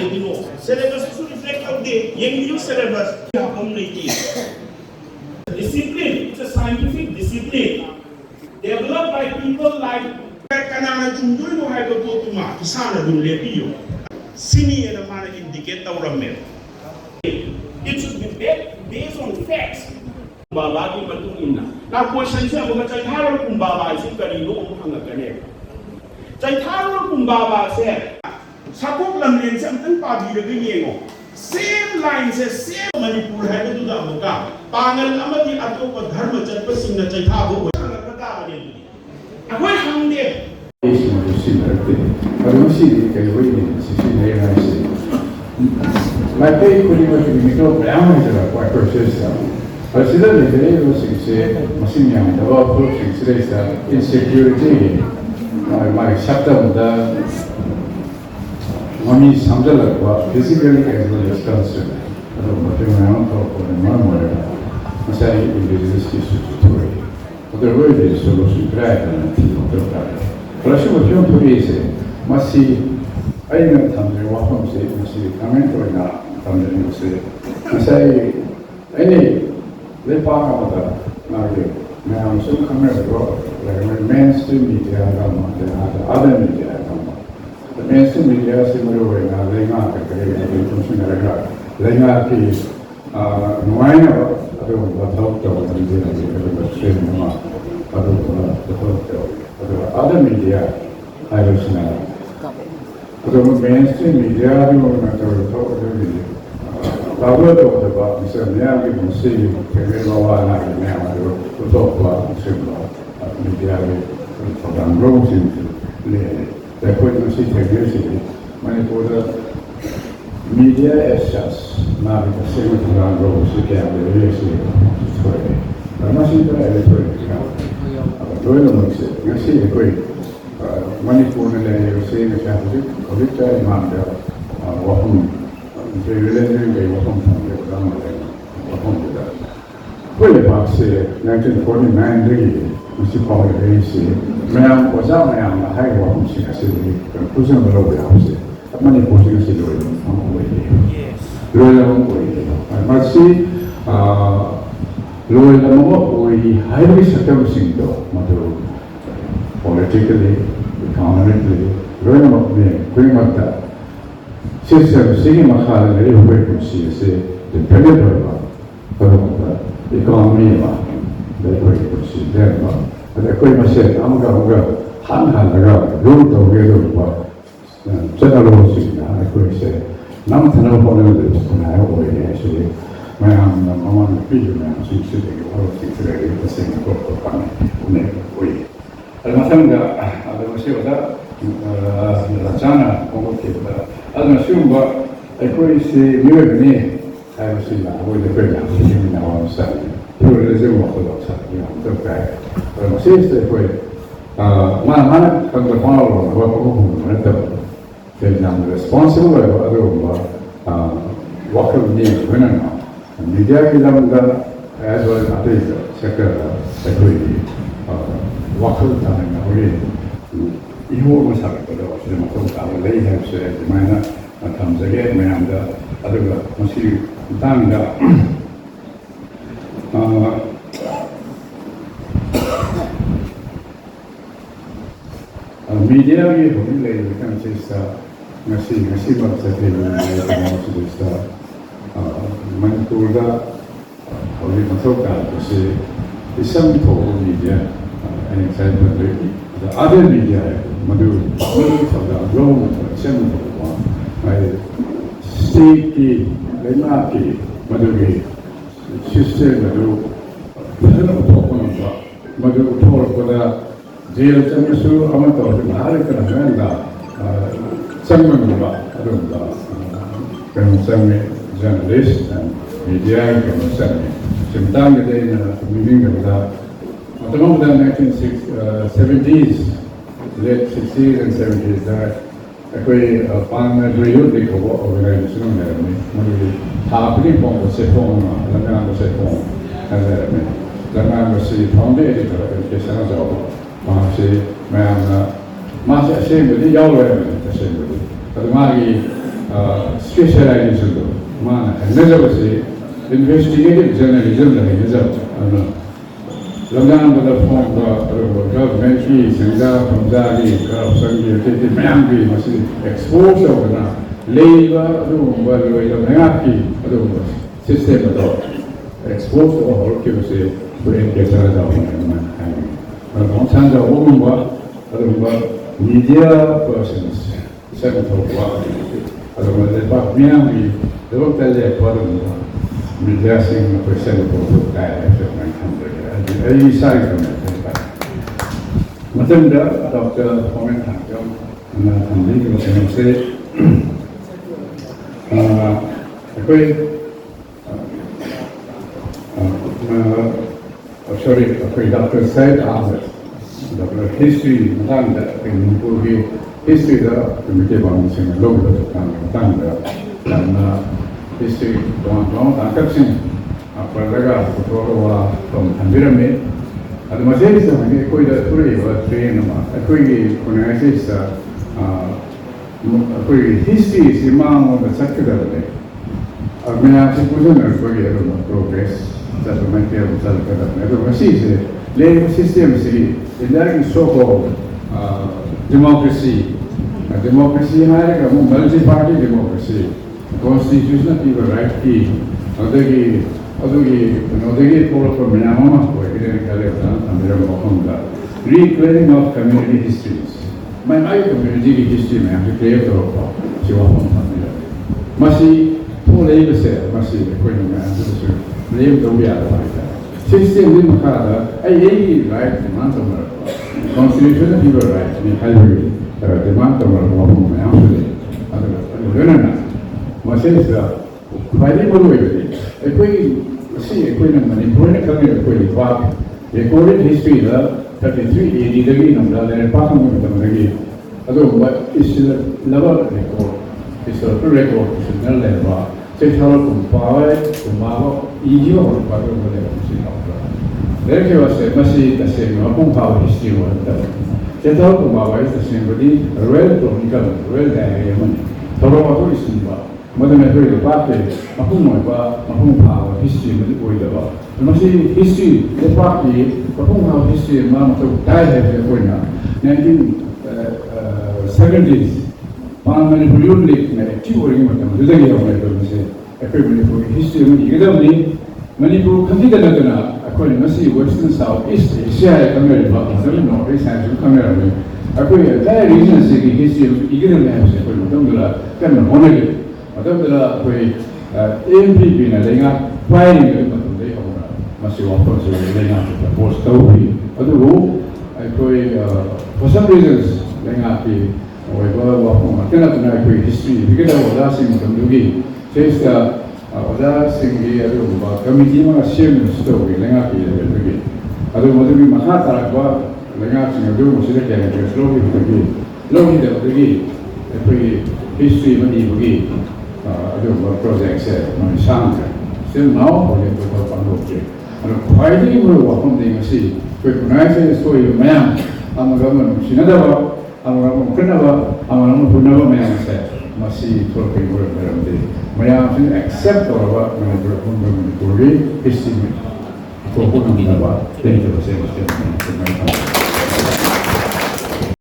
Syllabus is reflect out there. Young syllabus. Discipline. It's a scientific discipline developed by people like Kanana Chunduino Hydrotoma, Kisana Dulepio. Sini and a man indicate our men. It should be based on facts. Baba di Batu Inna. Now, question is about Chaitaro Kumbaba is in Karino Hangakane. Chaitaro Kumbaba said, Sapuk Lamlin, something Pabi the Guinea. Same lines as same Manipur had to do the Amoka. Pangal Amadi Atopa Dharma Chapas in the Chaitabo. I went home there. My pay pretty much we go down into the quite persistent. But see that the day was Massimian, the law approaching today's insecurity. My chapter the money Samdala, physically as well as concerned. I don't know what I talk for the murmur. I say it is this story. But the word is solution drag and but I should have shown to be must see. I know something what I'm saying, must see coming for now, something to say. I say, any let part of the market. Now I'm so coming like when mainstream media the other media the mainstream media similar way now they not the consumer they not is wine I don't know what the other media I was now. The mainstream media, I don't know what to talk about. We said, yeah, we can see, we know why I now to talk about media, program growth into they put in city technicity. Manipur, media as such, not the same program growth, you can really see it. I'm not sure that it's very good. You see the great. Manipur was saying a Catholic, Colita, Manda, Wahum, they related Wahum from the Wahum to that. Well, about 1949, we see called the AC. Ma'am was out now, the high Wahum City, Pusan Below House. Manipur City, yes. I must see, Lord, we highly circumcised, politically, economically, very much that. System seeing a high level the predatory economy, the way there. But I quite said, I'm going to go, root of the general thing, I could say. Now, I know what it is when I already actually, when I'm on the video now, she's sitting, all of things ready, the same book of money. المثل المسيح ده لجانا ممكن هذا مسيح بقى يكون يصير ميوبني هاي مسيح هو اللي بيرجع من أول سنة هو اللي زي ما خلص يعني تبقى المسيح ده يكون ما كان تفاعل هو كم مرتب في الجانب responsible هذا وقت الدين هنا الميديا كده من as well as أتيت سكر يكون وقت الثاني هو يهو مسافر كده وشيء مخصوص على ليه هالشيء معنا كم زجاج ما عنده هذا مسير ثاني الميديا يهو اللي كان شيء مسير بتسافر كمان شيء منipur ده هو اللي مخصوص على شيء اسم تو media and excitement the other media madu for the global assembly one my state ki lema ki madu ki system madu bahana to kono ba madu thor koda jail chamisu amato bahar kana da samman ba adum da kan samme journalist and media kan samme simtang de na meaning da Among the 1970s, late 60s and 70s, that actually pan-patriotic organization happening from the Sepon, the Sepon, and the founded editor of education job. Mas assembly, y'all were assembly. But Magi, specialization mana nazar investigative journalism nazar Lamdan pada form government ki sangga pamja ki corruption ki mayam ki masih expose na labor adu baloi na ki adu system adu expose or ki masih brain ke sana da mana kalau sangga umum adu media persons saya tahu adu lepas mayam ki lepas tadi apa adu media sing present untuk kaya ay sai ko na matanda Dr. Comment Hangyo na hindi ko sinuse sorry Dr. Said Ahmed Dr. History matanda Manipur ki history da kumite bang sing log da matanda dan history don akapsin apalaga fotowa from Handirame at masih sama koi da turi wa train ma koi kunai sa koi history si mang da sakda de agna si pujan koi ero progress da man ke usal kada ero masih se le system si indar ki so called democracy hai ka multi party democracy constitutional people right ki adagi follow for minimum ko ekene kale ta amira mo honda reclaiming of community histories my community history mein am create karo ko jiwa mo amira masi thole bese masi ko ni na so leave do ya ba system ni makara ai right demand to mar constitution people right ni highway demand to mar mo mo am so ado na masi sa Bali bolu itu, ekoi na Manipur na kami ekoi bab, recorded history la 33 AD lagi namla le pakam mo tam lagi, ado but is level record, historical record national level, secara kumpawai kumpawa ijo or padu boleh mesti namla. Dari kewas masih tasih kumpawa history wala, secara kumpawai tasih beri royal chronicle, royal diary mana, thora waktu istimewa. Madam Edward the party, Mahuma, Mahuma, history, Madipur. Masih history, the party, Mahuma history, Mamma died at the Koina, 1970s. Manipur Lake, touring with them, the day of my say, a Manipur history, Manipur, Kandida, according to Western South, East Asia, America, North East Asia, America. I put a entire region city history of Egan Labs, kind of honored. Adaptera koi MPP na lenga firing ke matum dei hona masih waktu se lenga post tahu hi adu koi for some reasons lenga ki oi ba waktu kena koi history kita wala sing matum dugi sesa wala sing gi adu ba committee ma share story lenga ki dugi adu matum bi maha tarak ba lenga sing adu masih ke slow dugi logi dugi koi history mani dugi ada projek saya mengisahkan. Saya mau boleh buat pangthokkhre. Kalau kau ini boleh buat pangthokkhre sih. Kau kunai saya soal mayam, amaran sinada, amaran kenapa, amaran punapa mayam saya masih terkait dengan mayam sih accept orang Manipur Manipuri history. Kau pun tidak apa, tidak saya mesti.